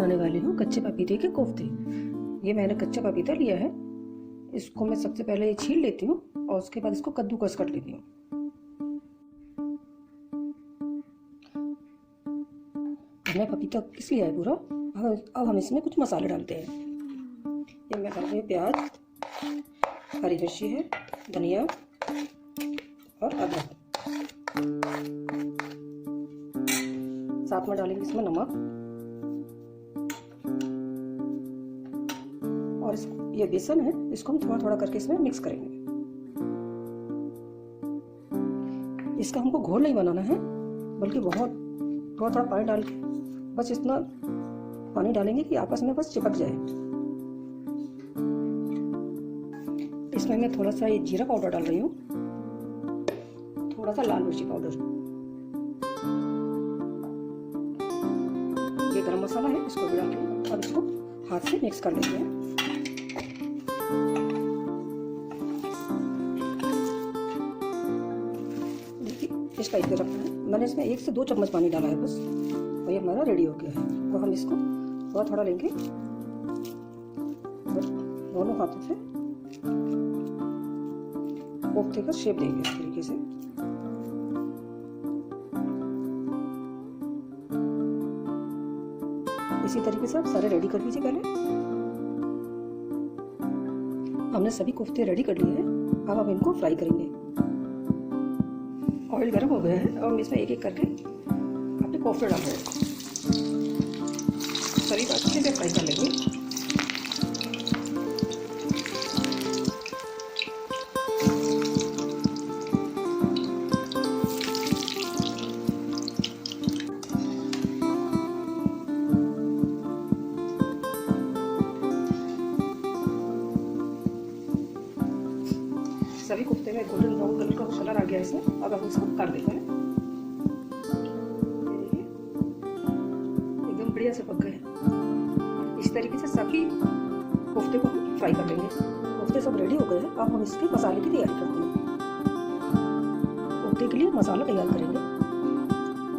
बनाने वाली हूँ कच्चे पपीते के कोफ्ते। ये मैंने कच्चा पपीता लिया है, इसको मैं सबसे पहले ये छील लेती हूँ और उसके बाद इसको कद्दूकस कर लेती हूँ। हमने पपीता किस लिया है पूरा। अब हम इसमें कुछ मसाले डालते हैं। ये मैं डाल रही हूँ प्याज, हरी मिर्ची है, धनिया और अदरक। साथ में डालेंगे इसमें नमक और ये बेसन है, इसको हम थोड़ा थोड़ा करके इसमें मिक्स करेंगे। इसका हमको घोल नहीं बनाना है, बल्कि बहुत थोड़ा थोड़ा पानी डाल के बस इतना पानी डालेंगे कि आपस में बस चिपक जाए। इसमें मैं थोड़ा सा ये जीरा पाउडर डाल रही हूँ, थोड़ा सा लाल मिर्ची पाउडर, ये गरम मसाला है, इसको भी डाल के अब इसको हाथ से मिक्स कर लेते हैं। देखिए इस टाइप के रखना है। मैंने इसमें 1 से 2 चम्मच पानी डाला है बस, और ये हमारा रेडी हो गया है। तो हम इसको थोड़ा थोड़ा लेंगे और दोनों हाथों से कोफ्ते का शेप देंगे इस तरीके से। इसी तरीके से आप सारे रेडी कर लीजिए। पहले हमने सभी कोफ्ते रेडी कर लिए हैं, अब हम इनको फ्राई करेंगे। ऑयल गर्म हो गया है, अब हम इसमें एक एक करके अपने कोफ्ते डाल रहे हैं। सभी को अच्छे से फ्राई कर लेंगे। सभी कोफ्ते में गोल्डन ब्राउन कलर का कलर आ गया है इसमें। अब हम इसको कर देते हैं। एकदम बढ़िया से पक गए। इस तरीके से सभी कोफ्ते को हम फ्राई कर लेंगे। कोफ्ते सब रेडी हो गए हैं, अब हम इसके मसाले की तैयारी करते हैं। कोफ्ते के लिए मसाला तैयार करेंगे।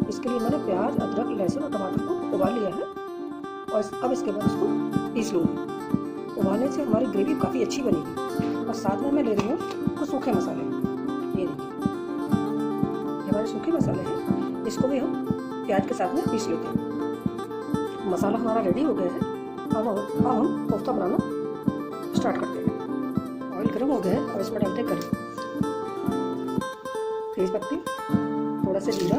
इसके लिए मैंने प्याज, अदरक, लहसुन और टमाटर को उबाल लिया है और अब इसके बाद इसको पीस लूँगी। उबालने से हमारी ग्रेवी काफ़ी अच्छी बनेगी। और साथ में मैं ले रही हूँ कुछ सूखे मसाले। ये देखिए, ये हमारे सूखे मसाले हैं, इसको भी हम प्याज के साथ में पीस लेते हैं। मसाला हमारा रेडी हो गया है। अब हम कोफ्ता बनाना स्टार्ट करते हैं। ऑयल गर्म हो गया है, अब इसमें डालते हैं करी, तेज पत्ती, थोड़ा सा जीरा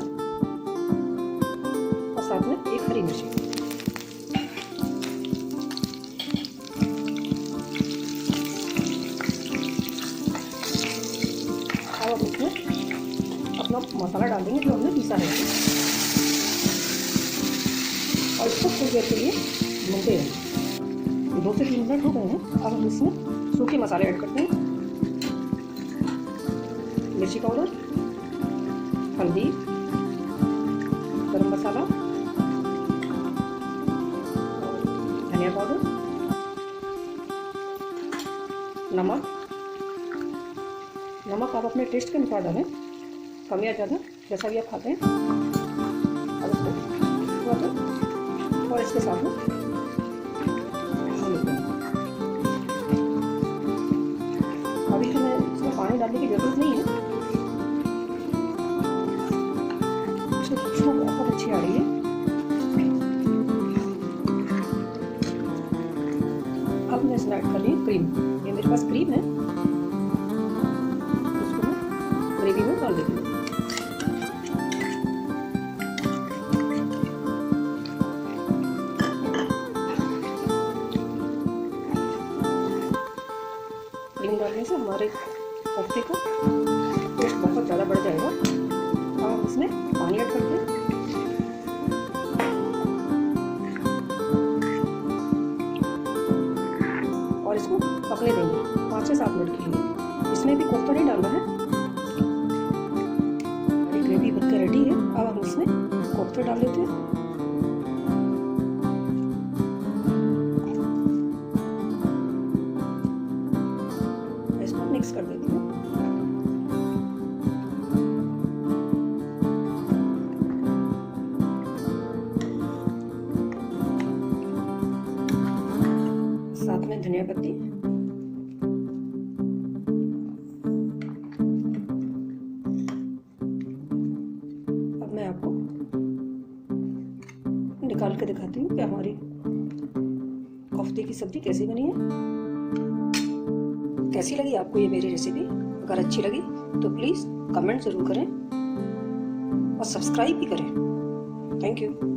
और साथ में एक हरी मिर्ची। अब इसमें अपना मसाला डाल देंगे जो हमने पीसा है और इसको थोड़ी देर के लिए भूनते हैं। 2 से 3 मिनट हो गए हैं। अब हम इसमें सूखे मसाले ऐड करते हैं। मिर्ची पाउडर, हल्दी, गरम मसाला, धनिया पाउडर, नमक आप अपने टेस्ट के अनुसार डालें, कम या ज़्यादा जैसा भी आप खाते हैं। अब इसको और इसके साथ में अभी हमें इसमें पानी डालने की ज़रूरत नहीं है। इसमें खुशबू बहुत अच्छी आ रही है। अब मैं इसमें ऐड कर रही हूँ क्रीम। ये मेरे पास क्रीम है, ग्रेवी में डाल देती हूँ। क्रीम डालने से हमारे कोफ्ते का टेस्ट बहुत ज़्यादा बढ़ जाएगा। अब हम इसमें पानी ऐड करते हैं और इसको पकने देंगे 5 से 7 मिनट के लिए। इसमें भी कोफ्ता नहीं डालना है। ग्रेवी बनकर रेडी है। अब हम इसमें कोफ्ते डाल देते हैं। इसको मिक्स कर देती हूँ। धनिया पत्ती, अब मैं आपको निकाल के दिखाती हूँ कि हमारी कोफ्ते की सब्जी कैसी बनी है। कैसी लगी आपको ये मेरी रेसिपी? अगर अच्छी लगी तो प्लीज़ कमेंट ज़रूर करें और सब्सक्राइब भी करें। Thank you.